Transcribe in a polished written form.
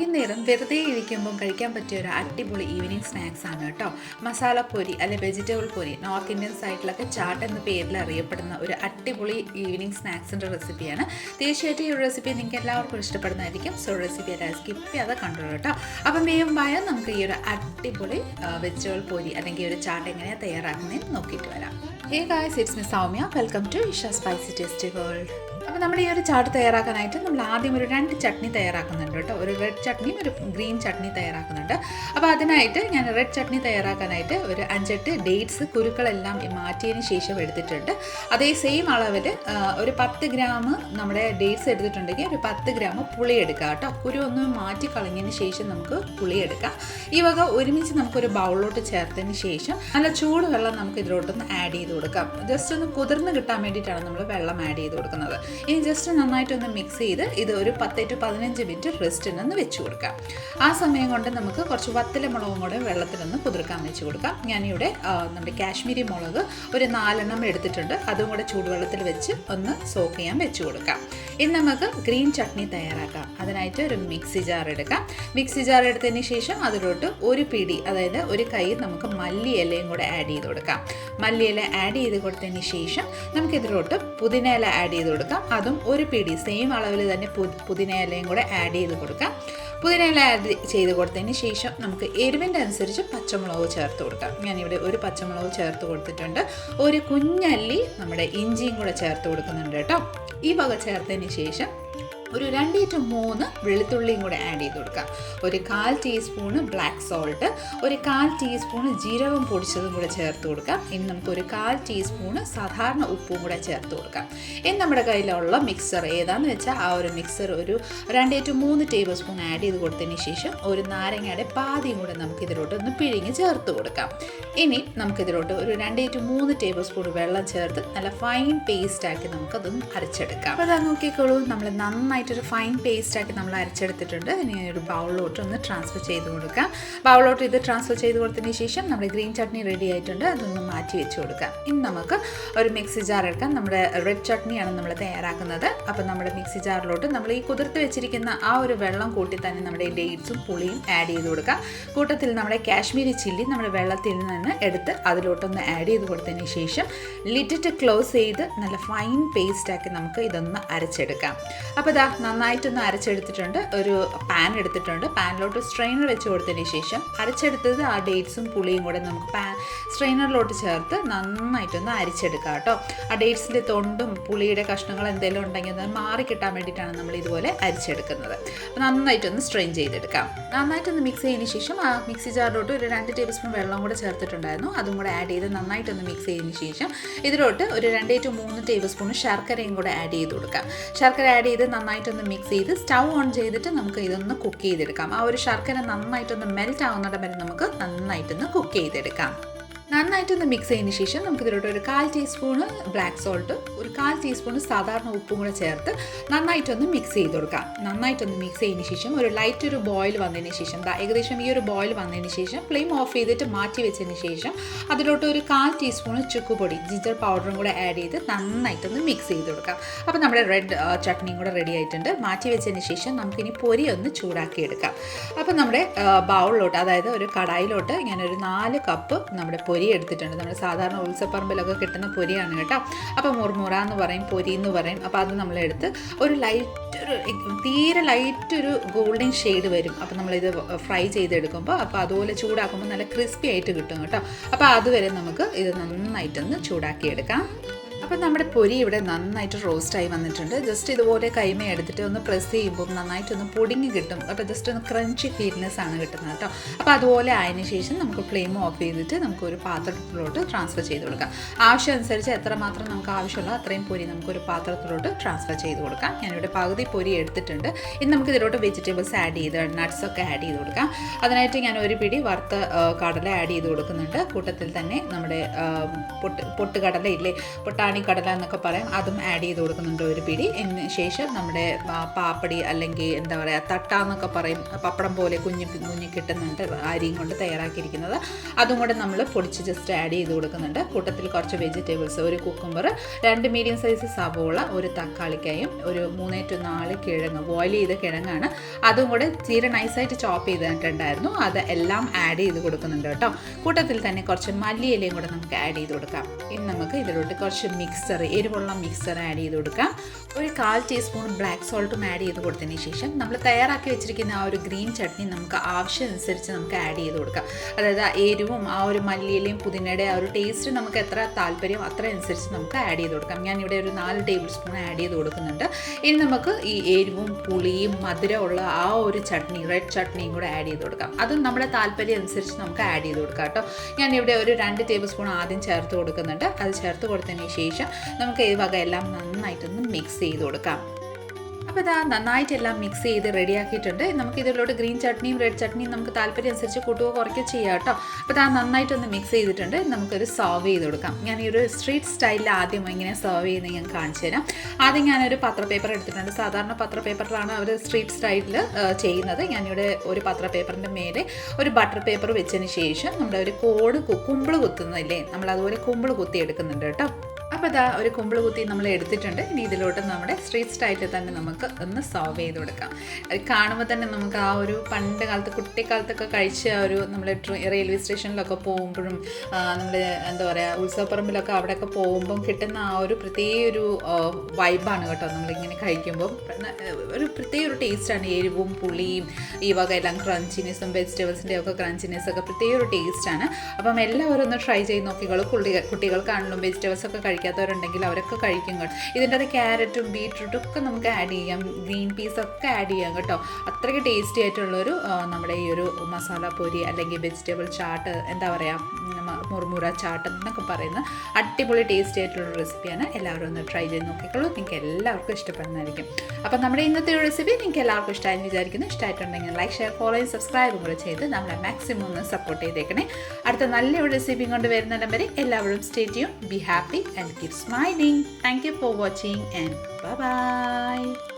വൈകുന്നേരം വെറുതെ ഇരിക്കുമ്പം കഴിക്കാൻ പറ്റിയ ഒരു അടിപൊളി ഈവനിങ് സ്നാക്സ് ആണ് കേട്ടോ. മസാലപ്പൊരി അല്ലെ വെജിറ്റബിൾ പൊരി, നോർത്ത് ഇന്ത്യൻ സൈഡിലൊക്കെ ചാട്ട് എന്ന പേരിൽ അറിയപ്പെടുന്ന ഒരു അടിപൊളി ഈവനിങ് സ്നാക്സിൻ്റെ റെസിപ്പിയാണ്. തീർച്ചയായിട്ടും ഈ ഒരു റെസിപ്പി നിങ്ങൾക്ക് എല്ലാവർക്കും ഇഷ്ടപ്പെടുന്നതായിരിക്കും. സോ റെസിപ്പി സ്കിപ്പ് ചെയ്യാതെ കണ്ടോളൂ കേട്ടോ. അപ്പം വേഗം നമുക്ക് ഈ ഒരു അടിപൊളി വെജിറ്റബിൾ പൊരി അല്ലെങ്കിൽ ഒരു ചാട്ട് എങ്ങനെയാണ് തയ്യാറാക്കുന്നതെന്ന് നോക്കിയിട്ട് വരാം. Hey guys, it's me Soumya. Welcome to Isha spicy tasty world. അപ്പോൾ നമ്മുടെ ഈ ഒരു ചാട്ട് തയ്യാറാക്കാനായിട്ട് നമ്മൾ ആദ്യം ഒരു 2 ചട്നി തയ്യാറാക്കുന്നുണ്ട് കേട്ടോ. ഒരു റെഡ് ചട്നിയും ഒരു ഗ്രീൻ ചട്നി തയ്യാറാക്കുന്നുണ്ട്. അപ്പോൾ അതിനായിട്ട് ഞാൻ റെഡ് ചട്നി തയ്യാറാക്കാനായിട്ട് ഒരു 5-8 ഡേറ്റ്സ് കുരുക്കളെല്ലാം മാറ്റിയതിന് ശേഷം എടുത്തിട്ടുണ്ട്. അതേ സെയിം അളവിൽ ഒരു 10 ഗ്രാം നമ്മുടെ ഡേറ്റ്സ് എടുത്തിട്ടുണ്ടെങ്കിൽ ഒരു 10 ഗ്രാം പുളി എടുക്കുക കേട്ടോ. കുരു ഒന്ന് മാറ്റി കളഞ്ഞതിന് ശേഷം നമുക്ക് പുളി എടുക്കാം. ഈ വക ഒരുമിച്ച് നമുക്കൊരു ബൗളിലോട്ട് ചേർത്തതിന് ശേഷം നല്ല ചൂട് വെള്ളം നമുക്ക് ഇതിലോട്ടൊന്ന് ആഡ് ചെയ്ത് കൊടുക്കാം. ജസ്റ്റ് ഒന്ന് കുതിർന്ന് കിട്ടാൻ വേണ്ടിയിട്ടാണ് നമ്മൾ വെള്ളം ആഡ് ചെയ്ത് കൊടുക്കുന്നത്. ഇനി ജസ്റ്റ് നന്നായിട്ടൊന്ന് മിക്സ് ചെയ്ത് ഇത് ഒരു 10 to 15 മിനിറ്റ് റെസ്റ്റിനൊന്ന് വെച്ച് കൊടുക്കാം. ആ സമയം കൊണ്ട് നമുക്ക് കുറച്ച് വത്തല മുളകും കൂടെ വെള്ളത്തിലൊന്ന് കുതിർക്കാൻ വെച്ച് കൊടുക്കാം. ഞാനിവിടെ നമ്മുടെ കാശ്മീരി മുളക് ഒരു 4 എടുത്തിട്ടുണ്ട്. അതും കൂടെ ചൂടുവെള്ളത്തിൽ വെച്ച് ഒന്ന് സോക്ക് ചെയ്യാൻ വെച്ച് കൊടുക്കാം. ഇനി നമുക്ക് ഗ്രീൻ ചട്നി തയ്യാറാക്കാം. അതിനായിട്ട് ഒരു മിക്സി ജാർ എടുക്കാം. മിക്സി ജാർ എടുത്തതിന് ശേഷം അതിലോട്ട് ഒരു പിടി, അതായത് ഒരു കൈ നമുക്ക് മല്ലിയിലയും കൂടെ ആഡ് ചെയ്ത് കൊടുക്കാം. മല്ലിയില ആഡ് ചെയ്ത് കൊടുത്തതിന് ശേഷം നമുക്കിതിലോട്ട് പുതിനയില ആഡ് ചെയ്ത് കൊടുക്കാം. അതും ഒരു പിടി സെയിം അളവിൽ തന്നെ പുതിനയിലയും കൂടെ ആഡ് ചെയ്ത് കൊടുക്കാം. പുതിനയില ആഡ് ചെയ്ത് കൊടുത്തതിന് ശേഷം നമുക്ക് എരിവിൻ്റെ അനുസരിച്ച് പച്ചമുളക് ചേർത്ത് കൊടുക്കാം. ഞാനിവിടെ ഒരു പച്ചമുളക് ചേർത്ത് കൊടുത്തിട്ടുണ്ട്. ഒരു കുഞ്ഞല്ലി നമ്മുടെ ഇഞ്ചിയും കൂടെ ചേർത്ത് കൊടുക്കുന്നുണ്ട് കേട്ടോ. ഈ വക ചേർത്തതിന് ശേഷം ഒരു 2 to 3 വെളുത്തുള്ളിയും കൂടെ ആഡ് ചെയ്ത് കൊടുക്കാം. ഒരു 1/4 ടീസ്പൂണ് ബ്ലാക്ക് സോൾട്ട്, ഒരു 1/4 ടീസ്പൂണ് ജീരകം പൊടിച്ചതും കൂടെ ചേർത്ത് കൊടുക്കാം. ഇനി നമുക്കൊരു 1/4 ടീസ്പൂണ് സാധാരണ ഉപ്പും കൂടെ ചേർത്ത് കൊടുക്കാം. ഇനി നമ്മുടെ കയ്യിലുള്ള മിക്സർ ഏതാന്ന് വെച്ചാൽ ആ ഒരു മിക്സർ ഒരു 2 to 3 ടേബിൾ സ്പൂൺ ആഡ് ചെയ്ത് കൊടുത്തതിന് ശേഷം ഒരു നാരങ്ങയുടെ പാതിയും കൂടെ നമുക്കിതിലോട്ട് ഒന്ന് പിഴിഞ്ഞ് ചേർത്ത് കൊടുക്കാം. ഇനി നമുക്കിതിലോട്ട് ഒരു 2 to 3 ടേബിൾ സ്പൂൺ വെള്ളം ചേർത്ത് നല്ല ഫൈൻ പേസ്റ്റാക്കി നമുക്കതൊന്ന് അരച്ചെടുക്കാം. അപ്പോൾ അതാ നോക്കിക്കോളൂ, നമ്മൾ നന്നായിട്ടൊരു ഫൈൻ പേസ്റ്റാക്കി നമ്മൾ അരച്ചെടുത്തിട്ടുണ്ട്. ഇനി ഒരു ബൗളിലോട്ട് ഒന്ന് ട്രാൻസ്ഫർ ചെയ്ത് കൊടുക്കാം. ബൗളിലോട്ട് ഇത് ട്രാൻസ്ഫർ ചെയ്ത് കൊടുത്തതിന് ശേഷം നമ്മുടെ ഗ്രീൻ ചട്നി റെഡി ആയിട്ടുണ്ട്. അതൊന്ന് മാറ്റി വെച്ച് കൊടുക്കാം. ഇനി നമുക്ക് ഒരു മിക്സി ജാർ എടുക്കാം. നമ്മുടെ റെഡ് ചട്നിയാണ് നമ്മൾ തയ്യാറാക്കുന്നത്. അപ്പോൾ നമ്മുടെ മിക്സി ജാറിലോട്ട് നമ്മൾ ഈ കുതിർത്ത് വെച്ചിരിക്കുന്ന ആ ഒരു വെള്ളം കൂട്ടി തന്നെ നമ്മുടെ ഡേറ്റ്സും പുളിയും ആഡ് ചെയ്ത് കൊടുക്കാം. കൂട്ടത്തിൽ നമ്മുടെ കാശ്മീരി ചില്ലി നമ്മുടെ വെള്ളത്തിൽ നിന്ന് എടുത്ത് അതിലോട്ടൊന്ന് ആഡ് ചെയ്ത് കൊടുത്തതിന് ശേഷം ലിഡിട്ട് ക്ലോസ് ചെയ്ത് നല്ല ഫൈൻ പേസ്റ്റാക്കി നമുക്ക് ഇതൊന്ന് അരച്ചെടുക്കാം. അപ്പോൾ ഇതാ നന്നായിട്ടൊന്ന് അരച്ചെടുത്തിട്ടുണ്ട്. ഒരു പാൻ എടുത്തിട്ടുണ്ട്. പാനിലോട്ട് സ്ട്രെയിനർ വെച്ച് കൊടുത്തതിന് ശേഷം അരച്ചെടുത്തത് ആ ഡേറ്റ്സും പുളിയും കൂടെ നമുക്ക് സ്ട്രെയിനറിലോട്ട് ചേർത്ത് നന്നായിട്ടൊന്ന് അരിച്ചെടുക്കാം കേട്ടോ. ആ ഡേറ്റ്സിൻ്റെ തൊണ്ടും പുളിയുടെ കഷ്ണങ്ങൾ എന്തെങ്കിലും ഉണ്ടെങ്കിൽ അത് മാറി കിട്ടാൻ വേണ്ടിയിട്ടാണ് നമ്മൾ ഇതുപോലെ അരിച്ചെടുക്കുന്നത്. അപ്പോൾ നന്നായിട്ടൊന്ന് സ്ട്രെയിൻ ചെയ്തെടുക്കാം. നന്നായിട്ടൊന്ന് മിക്സ് ചെയ്തതിന് ശേഷം ആ മിക്സി ജാറിലോട്ട് ഒരു 2 ടേബിൾ സ്പൂൺ വെള്ളം കൂടെ ചേർത്തിട്ടുണ്ടായിരുന്നു. അതും കൂടെ ആഡ് ചെയ്ത് നന്നായിട്ടൊന്ന് മിക്സ് ചെയ്തതിന് ശേഷം ഇതിലോട്ട് ഒരു 2 to 3 ടേബിൾ സ്പൂൺ ശർക്കരയും കൂടെ ആഡ് ചെയ്ത് കൊടുക്കാം. ശർക്കര ആഡ് ചെയ്ത് നന്നായിട്ടൊന്ന് മിക്സ് ചെയ്ത് സ്റ്റൗ ഓൺ ചെയ്തിട്ട് നമുക്ക് ഇതൊന്ന് കുക്ക് ചെയ്തെടുക്കാം. ആ ഒരു ശർക്കര നന്നായിട്ടൊന്ന് മെൽറ്റ് ആവുന്നിടം വരെ നമുക്ക് നന്നായിട്ടൊന്ന് കുക്ക് ചെയ്തെടുക്കാം. നന്നായിട്ടൊന്ന് മിക്സ് ചെയ്തതിന് ശേഷം നമുക്കിതിലോട്ട് ഒരു 1/4 ടീസ്പൂണ് ബ്ലാക്ക് സോൾട്ട്, ഒരു 1/4 ടീസ്പൂണ് സാധാരണ ഉപ്പും കൂടെ ചേർത്ത് നന്നായിട്ടൊന്ന് മിക്സ് ചെയ്ത് കൊടുക്കാം. നന്നായിട്ടൊന്ന് മിക്സ് ചെയ്തതിന് ശേഷം ഒരു ലൈറ്റ് ഒരു ബോയിൽ വന്നതിന് ശേഷം ഏകദേശം ഈ ഒരു ബോയിൽ വന്നതിന് ശേഷം ഫ്ലെയിം ഓഫ് ചെയ്തിട്ട് മാറ്റി വെച്ചതിന് ശേഷം അതിലോട്ട് ഒരു 1/4 ടീസ്പൂണ് ചുക്കുപൊടി, ജിഞ്ചർ പൗഡറും കൂടെ ആഡ് ചെയ്ത് നന്നായിട്ടൊന്ന് മിക്സ് ചെയ്ത് കൊടുക്കാം. അപ്പോൾ നമ്മുടെ റെഡ് ചട്നിയും കൂടെ റെഡി ആയിട്ടുണ്ട്. മാറ്റി വെച്ചതിന് ശേഷം നമുക്കിനി പൊരി ഒന്ന് ചൂടാക്കി എടുക്കാം. അപ്പോൾ നമ്മുടെ ബൗളിലോട്ട്, അതായത് ഒരു കടായിലോട്ട് ഞാനൊരു 4 കപ്പ് നമ്മുടെ പൊരി എടുത്തിട്ടുണ്ട്. നമ്മൾ സാധാരണ ഉത്സവപ്പറമ്പിലൊക്കെ കിട്ടുന്ന പൊരിയാണ് കേട്ടോ. അപ്പോൾ മുർമുറ എന്ന് പറയും, പൊരി എന്ന് പറയും. അപ്പോൾ അത് നമ്മളെടുത്ത് ഒരു തീരെ ലൈറ്റ് ഒരു ഗോൾഡൻ ഷെയ്ഡ് വരും. അപ്പോൾ നമ്മളിത് ഫ്രൈ ചെയ്തെടുക്കുമ്പോൾ അപ്പോൾ അതുപോലെ ചൂടാക്കുമ്പോൾ നല്ല ക്രിസ്പി ആയിട്ട് കിട്ടും കേട്ടോ. അപ്പോൾ അതുവരെ നമുക്ക് ഇത് നന്നായിട്ടൊന്ന് ചൂടാക്കിയെടുക്കാം. അപ്പോൾ നമ്മുടെ പൊരി ഇവിടെ നന്നായിട്ട് റോസ്റ്റായി വന്നിട്ടുണ്ട്. ജസ്റ്റ് ഇതുപോലെ കൈമ എടുത്തിട്ട് ഒന്ന് പ്രസ് ചെയ്യുമ്പോൾ നന്നായിട്ടൊന്ന് പൊടിഞ്ഞ് കിട്ടും. അപ്പോൾ ജസ്റ്റ് ഒന്ന് ക്രഞ്ചി ഫീൽനെസ് ആണ് കിട്ടുന്നത് കേട്ടോ. അപ്പോൾ അതുപോലെ ആയതിനു ശേഷം നമുക്ക് ഫ്ലെയിം ഓഫ് ചെയ്തിട്ട് നമുക്കൊരു പാത്രത്തിലോട്ട് ട്രാൻസ്ഫർ ചെയ്ത് കൊടുക്കാം. ആവശ്യമനുസരിച്ച് എത്രമാത്രം നമുക്ക് ആവശ്യമുള്ള അത്രയും പൊരി നമുക്കൊരു പാത്രത്തിലോട്ട് ട്രാൻസ്ഫർ ചെയ്ത് കൊടുക്കാം. ഞാനിവിടെ പകുതി പൊരി എടുത്തിട്ടുണ്ട്. ഇനി നമുക്ക് ഇതിലോട്ട് വെജിറ്റബിൾസ് ആഡ് ചെയ്ത് നട്ട്സൊക്കെ ആഡ് ചെയ്ത് കൊടുക്കാം. അതിനായിട്ട് ഞാൻ ഒരു പിടി വറുത്ത കടല ആഡ് ചെയ്ത് കൊടുക്കുന്നുണ്ട്. കൂട്ടത്തിൽ തന്നെ നമ്മുടെ പൊട്ടുകടല ഇല്ലേ, പൊട്ടാ റാണിക്കടല എന്നൊക്കെ പറയും, അതും ആഡ് ചെയ്ത് കൊടുക്കുന്നുണ്ട് ഒരു പിടി. അതിന് ശേഷം നമ്മുടെ പാപ്പടി അല്ലെങ്കിൽ എന്താ പറയുക തട്ടാന്നൊക്കെ പറയും, പപ്പടം പോലെ കുഞ്ഞു കിട്ടുന്നുണ്ട് അരിയും കൊണ്ട് തയ്യാറാക്കിയിരിക്കുന്നത്, അതും കൂടെ നമ്മൾ പൊടിച്ച് ജസ്റ്റ് ആഡ് ചെയ്ത് കൊടുക്കുന്നുണ്ട്. കൂട്ടത്തിൽ കുറച്ച് വെജിറ്റബിൾസ്, ഒരു കുക്കുംബർ, 2 മീഡിയം സൈസ് സവോള, ഒരു തക്കാളിക്കായും, ഒരു 3 to 4 കിഴങ്ങ്, ബോയിൽ ചെയ്ത കിഴങ്ങാണ്, അതും കൂടെ തീരെ നൈസായിട്ട് ചോപ്പ് ചെയ്തിട്ടുണ്ടായിരുന്നു, അത് എല്ലാം ആഡ് ചെയ്ത് കൊടുക്കുന്നുണ്ട് കേട്ടോ. കൂട്ടത്തിൽ തന്നെ കുറച്ച് മല്ലിയിലയും കൂടെ നമുക്ക് ആഡ് ചെയ്ത് കൊടുക്കാം. ഇനി നമുക്ക് ഇതിലോട്ട് കുറച്ച് മിക്സർ, എരിവുള്ള മിക്സർ ആഡ് ചെയ്ത് കൊടുക്കാം. ഒരു 1/4 ടീസ്പൂൺ ബ്ലാക്ക് സോൾട്ടും ആഡ് ചെയ്ത് കൊടുത്തതിന് ശേഷം നമ്മൾ തയ്യാറാക്കി വെച്ചിരിക്കുന്ന ആ ഒരു ഗ്രീൻ ചട്നി നമുക്ക് ആവശ്യമനുസരിച്ച് നമുക്ക് ആഡ് ചെയ്ത് കൊടുക്കാം. അതായത് എരിവും ആ ഒരു മല്ലിയിലയും പുതിനയുടെ ആ ഒരു ടേസ്റ്റ് നമുക്ക് എത്ര താല്പര്യം അത്ര അനുസരിച്ച് നമുക്ക് ആഡ് ചെയ്ത് കൊടുക്കാം. ഞാനിവിടെ ഒരു 4 ടേബിൾ സ്പൂൺ ആഡ് ചെയ്ത് കൊടുക്കുന്നുണ്ട്. ഇനി നമുക്ക് ഈ എരിവും പുളിയും മധുരമുള്ള ആ ഒരു ചട്നി, റെഡ് ചട്നിയും കൂടെ ആഡ് ചെയ്ത് കൊടുക്കാം. അതും നമ്മുടെ താല്പര്യം അനുസരിച്ച് നമുക്ക് ആഡ് ചെയ്ത് കൊടുക്കാം കേട്ടോ. ഞാനിവിടെ ഒരു 2 ടേബിൾ സ്പൂൺ ആദ്യം ചേർത്ത് കൊടുക്കുന്നുണ്ട്. അത് ചേർത്ത് കൊടുത്തതിന് ശേഷം നമുക്ക് ഈ വക എല്ലാം നന്നായിട്ടൊന്ന് മിക്സ് ചെയ്ത് കൊടുക്കാം. അപ്പോൾ ഇതാ നന്നായിട്ടെല്ലാം മിക്സ് ചെയ്ത് റെഡിയാക്കിയിട്ടുണ്ട്. നമുക്ക് ഇതിലോട്ട് ഗ്രീൻ ചട്നിയും റെഡ് ചട്നിയും നമുക്ക് താല്പര്യം അനുസരിച്ച് കൂട്ടുകയോ കുറയ്ക്കുകയോ ചെയ്യാം കേട്ടോ. അപ്പോൾ ഇതാ നന്നായിട്ടൊന്ന് മിക്സ് ചെയ്തിട്ടുണ്ട്. നമുക്കൊരു സർവ് ചെയ്ത് കൊടുക്കാം. ഞാൻ ഈ ഒരു സ്ട്രീറ്റ് സ്റ്റൈലിൽ ആദ്യം ഇങ്ങനെ സർവ് ചെയ്യുന്നത് ഞാൻ കാണിച്ചു തരാം. ആദ്യം ഞാനൊരു പത്ര പേപ്പർ എടുത്തിട്ടുണ്ട്. സാധാരണ പത്ര പേപ്പറിലാണ് അവർ സ്ട്രീറ്റ് സ്റ്റൈലിൽ ചെയ്യുന്നത്. ഞാനിവിടെ ഒരു പത്ര പേപ്പറിൻ്റെ മേലെ ഒരു ബട്ടർ പേപ്പർ വെച്ചതിന് ശേഷം നമ്മുടെ ഒരു കുമ്പിൾ കുത്തുന്നില്ലേ, നമ്മൾ അതുപോലെ കുമ്പിൾ കുത്തി എടുക്കുന്നുണ്ട് കേട്ടോ. അപ്പോൾ ഇതാ ഒരു കുമ്പിൾ കുത്തി നമ്മൾ എടുത്തിട്ടുണ്ട്. ഇനി ഇതിലോട്ട് നമ്മുടെ സ്ട്രീറ്റ് സ്റ്റൈലിൽ തന്നെ നമുക്ക് ഒന്ന് സർവ് ചെയ്ത് കൊടുക്കാം. അത് കാണുമ്പോൾ തന്നെ നമുക്ക് ആ ഒരു പണ്ട് കാലത്ത് കുട്ടിക്കാലത്തൊക്കെ കഴിച്ച ആ ഒരു നമ്മൾ റെയിൽവേ സ്റ്റേഷനിലൊക്കെ പോകുമ്പോഴും നമ്മൾ എന്താ പറയുക ഉത്സവപ്പറമ്പിലൊക്കെ അവിടെയൊക്കെ പോകുമ്പം കിട്ടുന്ന ആ ഒരു പ്രത്യേക ഒരു വൈബാണ് കേട്ടോ. നമ്മളിങ്ങനെ കഴിക്കുമ്പം ഒരു പ്രത്യേക ഒരു ടേസ്റ്റാണ്. എരിവും പുളിയും ഈ വക എല്ലാം ക്രഞ്ചിനെസ്സും വെജിറ്റബിൾസിൻ്റെ ഒക്കെ ക്രഞ്ചിനെസ്സൊക്കെ പ്രത്യേക ഒരു ടേസ്റ്റാണ്. അപ്പം എല്ലാവരും ഒന്ന് ട്രൈ ചെയ്ത് നോക്കിക്കോളൂ. കുട്ടികൾക്കാണെങ്കിലും വെജിറ്റബിൾസ് ഒക്കെ കഴിക്കാത്തവരുണ്ടെങ്കിൽ അവരൊക്കെ കഴിക്കും കേട്ടോ. ഇതിൻ്റെ അത് ക്യാരറ്റും ബീട്രൂട്ടും ഒക്കെ നമുക്ക് ആഡ് ചെയ്യാം, ഗ്രീൻ പീസൊക്കെ ആഡ് ചെയ്യാം കേട്ടോ. അത്രയ്ക്ക് ടേസ്റ്റി ആയിട്ടുള്ളൊരു നമ്മുടെ ഈ ഒരു മസാല പൊരി അല്ലെങ്കിൽ വെജിറ്റബിൾ ചാട്ട്, എന്താ പറയുക മുറുമുറ ചാട്ട് എന്നൊക്കെ പറയുന്ന അടിപൊളി ടേസ്റ്റി ആയിട്ടുള്ള റെസിപ്പിയാണ്. എല്ലാവരും ഒന്ന് ട്രൈ ചെയ്ത് നോക്കിക്കോളൂ. നിങ്ങൾക്ക് എല്ലാവർക്കും ഇഷ്ടപ്പെടുന്നതായിരിക്കും. അപ്പോൾ നമ്മുടെ ഇന്നത്തെ ഒരു റെസിപ്പി നിങ്ങൾക്ക് എല്ലാവർക്കും ഇഷ്ടമായെന്ന് വിചാരിക്കുന്നു. ഇഷ്ടമായിട്ടുണ്ടെങ്കിൽ ലൈക്ക്, ഷെയർ, ഫോളോ, സബ്സ്ക്രൈബും കൂടെ ചെയ്ത് നമ്മളെ മാക്സിമം ഒന്ന് സപ്പോർട്ട് ചെയ്തേക്കണേ. അടുത്ത നല്ലൊരു റെസിപ്പിയും കൊണ്ട് വരുന്നിടം വരെ എല്ലാവരും stay tune, be happy and keep smiling. Thank you for watching and bye bye.